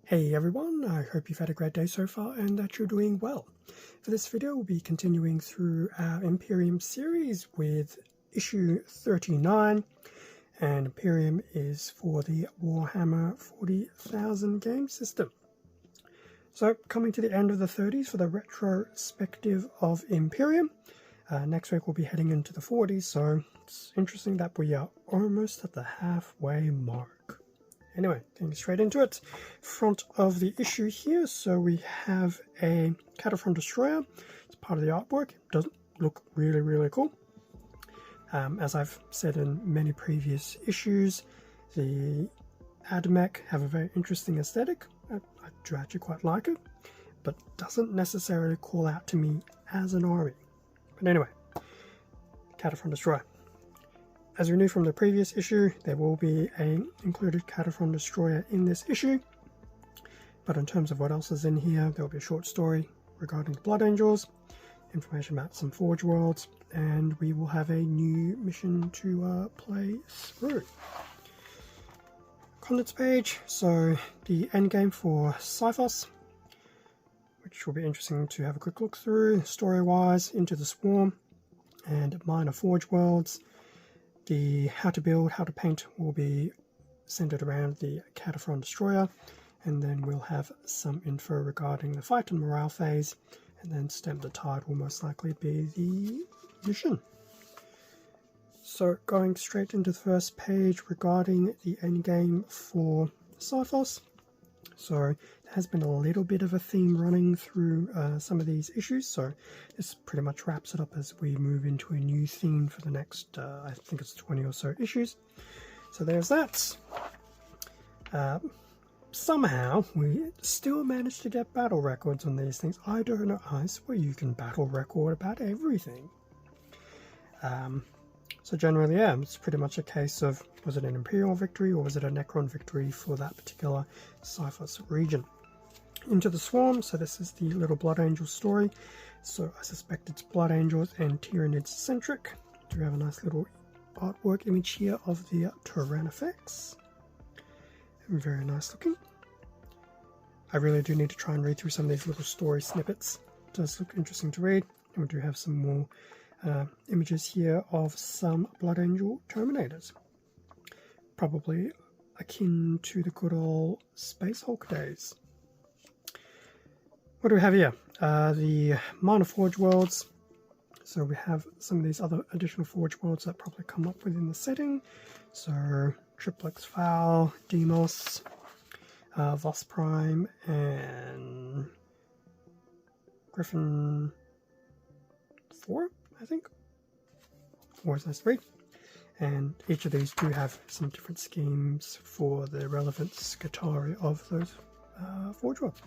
Hey everyone, I hope you've had a great day so far and that you're doing well. For this video we'll be continuing through our Imperium series with issue 39, and Imperium is for the Warhammer 40,000 game system. So coming to the end of the 30s for the retrospective of Imperium. Next week we'll be heading into the 40s, so it's interesting that we are almost at the halfway mark. Anyway, getting straight into it. Front of the issue here, so we have a Kataphron destroyer. It's part of the artwork. It does look really cool. As I've said in many previous issues, the Admech have a very interesting aesthetic. I do actually quite like it, but doesn't necessarily call out to me as an army. But anyway, Kataphron destroyer. As we knew from the previous issue, there will be an included Kataphron destroyer in this issue. But in terms of what else is in here, there will be a short story regarding the Blood Angels, information about some Forge Worlds, and we will have a new mission to play through. Contents page, so the endgame for Cyphos, which will be interesting to have a quick look through, story-wise, Into the Swarm, and minor Forge Worlds. The how to build, how to paint will be centered around the Kataphron destroyer, and then we'll have some info regarding the fight and morale phase, and then Stem the Tide will most likely be the mission. So going straight into the first page regarding the endgame for Cyphos. So there has been a little bit of a theme running through some of these issues, so this pretty much wraps it up as we move into a new theme for the next, I think it's 20 or so issues. So there's that. Somehow we still managed to get battle records on these things. I don't know, I swear you can battle record about everything. So generally, yeah, it's pretty much a case of, was it an Imperial victory or was it a Necron victory for that particular Cyphos region. Into the Swarm, so this is the little Blood Angel story. So I suspect it's Blood Angels and Tyranids centric. Do have a nice little artwork image here of the Tyrannifex. Very nice looking. I really do need to try and read through some of these little story snippets. It does look interesting to read. And we do have some more images here of some Blood Angel Terminators. Probably akin to the good old Space Hulk days. What do we have here? The minor Forge Worlds. So we have some of these other additional Forge Worlds that probably come up within the setting. So Triplex Foul, Demos, Voss Prime, and Griffin 4, I think. 4 is nice to read. And each of these do have some different schemes for the relevant Scutari of those Forge Worlds.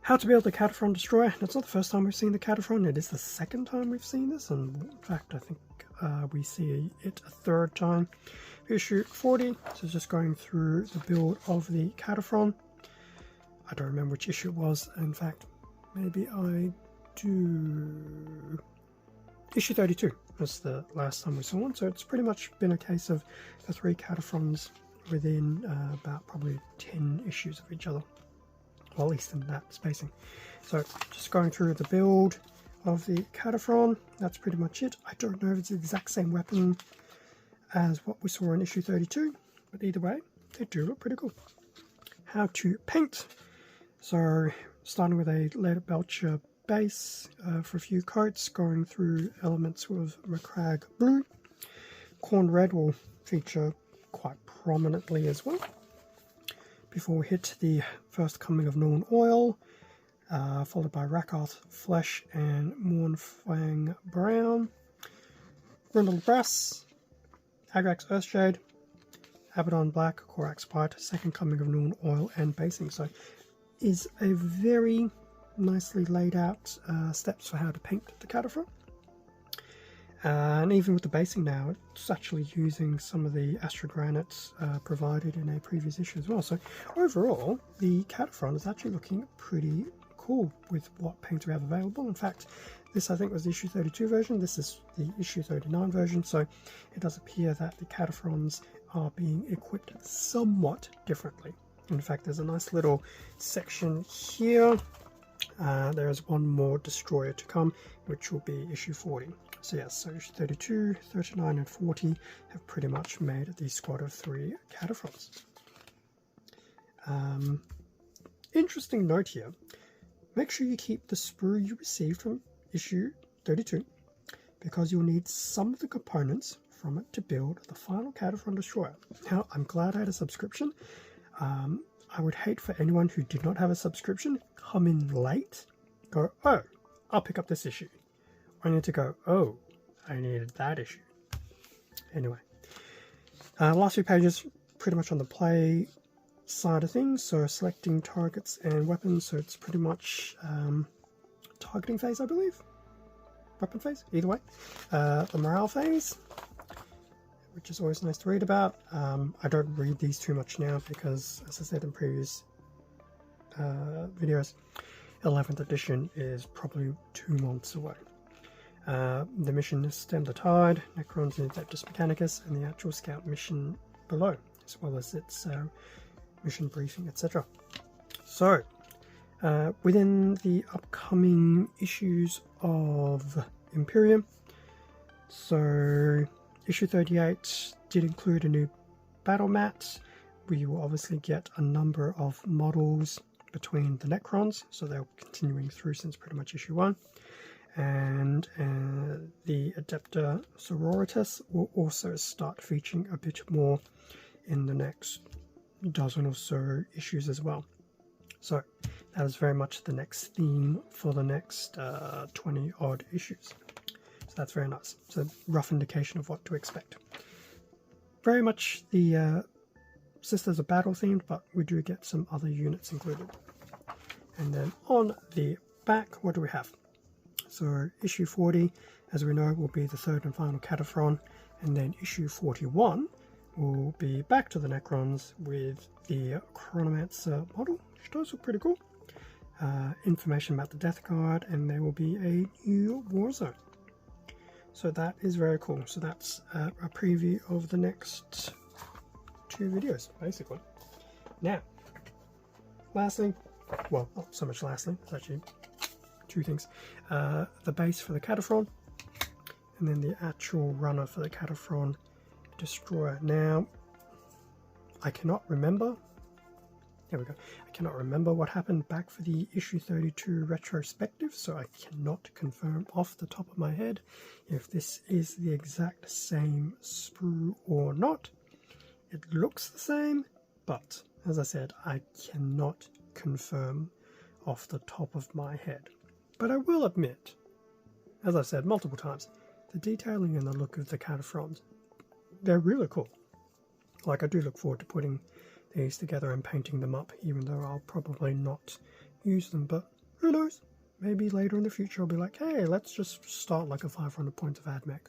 How to build the Kataphron destroyer. That's not the first time we've seen the Kataphron, it is the second time we've seen this, and in fact I think we see it a third time. Issue 40, so just going through the build of the Kataphron. I don't remember which issue it was, in fact maybe I do. Issue 32 was the last time we saw one, so it's pretty much been a case of the 3 Kataphrons within about probably 10 issues of each other. Well, at least in that spacing. So just going through the build of the Kataphron, that's pretty much it. I don't know if it's the exact same weapon as what we saw in issue 32, but either way, they do look pretty cool. How to paint. So starting with a lead belcher base for a few coats, going through elements with Macragge blue. Corn red will feature quite prominently as well. Before we hit the first coming of Norn oil, followed by Rakarth flesh and Mornfang brown. Brindled brass, Agrax earthshade, Abaddon black, Corax white, second coming of Norn oil and basing. So is a very nicely laid out steps for how to paint the Kataphron. And even with the basing now, it's actually using some of the astrogranites provided in a previous issue as well. So overall, the Kataphron is actually looking pretty cool with what paints we have available. In fact, this I think was the issue 32 version, this is the issue 39 version, so it does appear that the Kataphrons are being equipped somewhat differently. In fact, there's a nice little section here. There is one more destroyer to come, which will be issue 40. So yes, so issue 32, 39 and 40 have pretty much made the squad of 3 Kataphrons. Interesting note here, make sure you keep the sprue you received from issue 32, because you'll need some of the components from it to build the final Kataphron destroyer. Now, I'm glad I had a subscription. I would hate for anyone who did not have a subscription come in late, go, oh, I'll pick up this issue. I need to go, oh, I needed that issue. Anyway, last few pages pretty much on the play side of things, so selecting targets and weapons, so it's pretty much targeting phase, I believe. Weapon phase, either way. The morale phase, which is always nice to read about. I don't read these too much now because, as I said in previous videos, 11th edition is probably 2 months away. The mission is Stem the Tide, Necrons and Adeptus Mechanicus, and the actual scout mission below, as well as its mission briefing, etc. So, within the upcoming issues of Imperium, so issue 38 did include a new battle mat. We will obviously get a number of models between the Necrons, so they're continuing through since pretty much issue 1. And the Adepta Sororitas will also start featuring a bit more in the next dozen or so issues as well. So that is very much the next theme for the next 20 odd issues. So that's very nice. It's a rough indication of what to expect. Very much the Sisters of Battle themed, but we do get some other units included. And then on the back, what do we have? So issue 40, as we know, will be the third and final Kataphron, and then issue 41 will be back to the Necrons with the Chronomancer model, which does look pretty cool. Information about the Death Guard, and there will be a new war zone. So that is very cool. So that's a preview of the next 2 videos, basically. Now, lastly, well, not so much lastly, it's actually 2 things. The base for the Kataphron, and then the actual runner for the Kataphron destroyer. Now, I cannot remember. There we go. I cannot remember what happened back for the issue 32 retrospective, so I cannot confirm off the top of my head if this is the exact same sprue or not. It looks the same, but as I said, I cannot confirm off the top of my head. But I will admit, as I've said multiple times, the detailing and the look of the Kataphrons, they're really cool. Like, I do look forward to putting these together and painting them up, even though I'll probably not use them, but who knows? Maybe later in the future I'll be like, hey, let's just start like a 500 points of AdMech.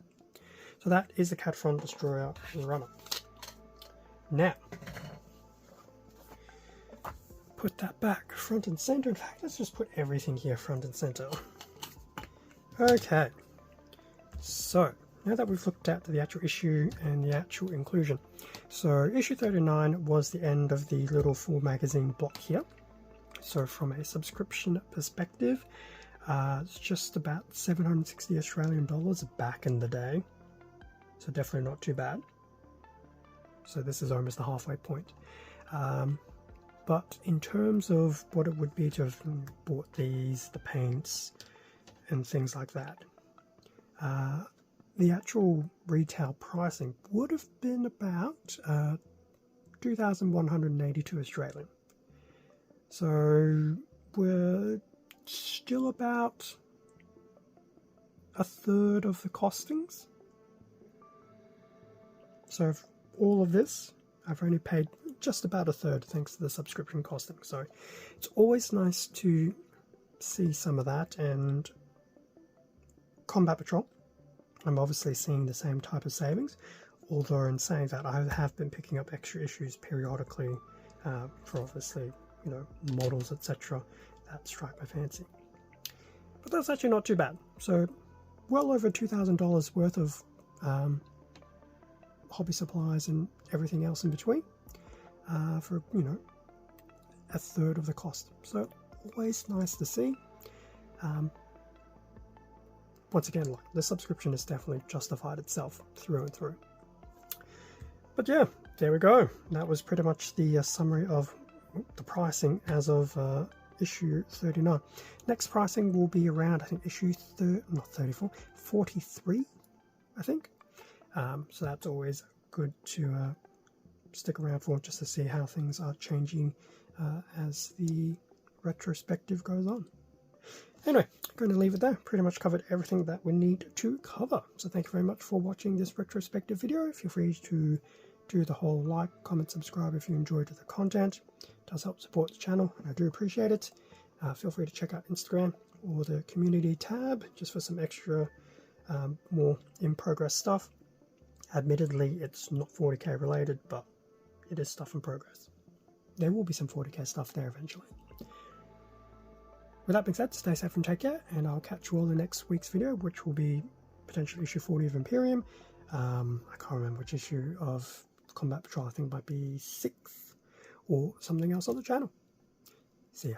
So that is the Kataphron Destroyer Runner. Now, put that back front and center. In fact, let's just put everything here front and center. Okay, so now that we've looked at the actual issue and the actual inclusion, so issue 39 was the end of the little full magazine block here. So from a subscription perspective, it's just about 760 Australian dollars back in the day, so definitely not too bad. So this is almost the halfway point. But in terms of what it would be to have bought these, the paints and things like that, the actual retail pricing would have been about 2,182 Australian. So we're still about a third of the costings. So if all of this, I've only paid just about a third thanks to the subscription costing. So it's always nice to see some of that. And Combat Patrol, I'm obviously seeing the same type of savings, although in saying that I have been picking up extra issues periodically for obviously, you know, models, etc. that strike my fancy. But that's actually not too bad. So well over $2,000 worth of hobby supplies and everything else in between for, you know, a third of the cost. So always nice to see. Once again, like, the subscription has definitely justified itself through and through. But yeah, there we go. That was pretty much the summary of the pricing as of issue 39. Next pricing will be around, I think, issue 43, I think. So that's always good to stick around for, just to see how things are changing as the retrospective goes on. Anyway, I'm going to leave it there. Pretty much covered everything that we need to cover. So thank you very much for watching this retrospective video. Feel free to do the whole like, comment, subscribe if you enjoyed the content. It does help support the channel, and I do appreciate it. Feel free to check out Instagram or the community tab just for some extra more in-progress stuff. Admittedly, it's not 40k related, but it is stuff in progress. There will be some 40k stuff there eventually. With that being said, stay safe and take care, and I'll catch you all in next week's video, which will be potentially issue 40 of Imperium. I can't remember which issue of Combat Patrol. I think it might be 6th or something else on the channel. See ya.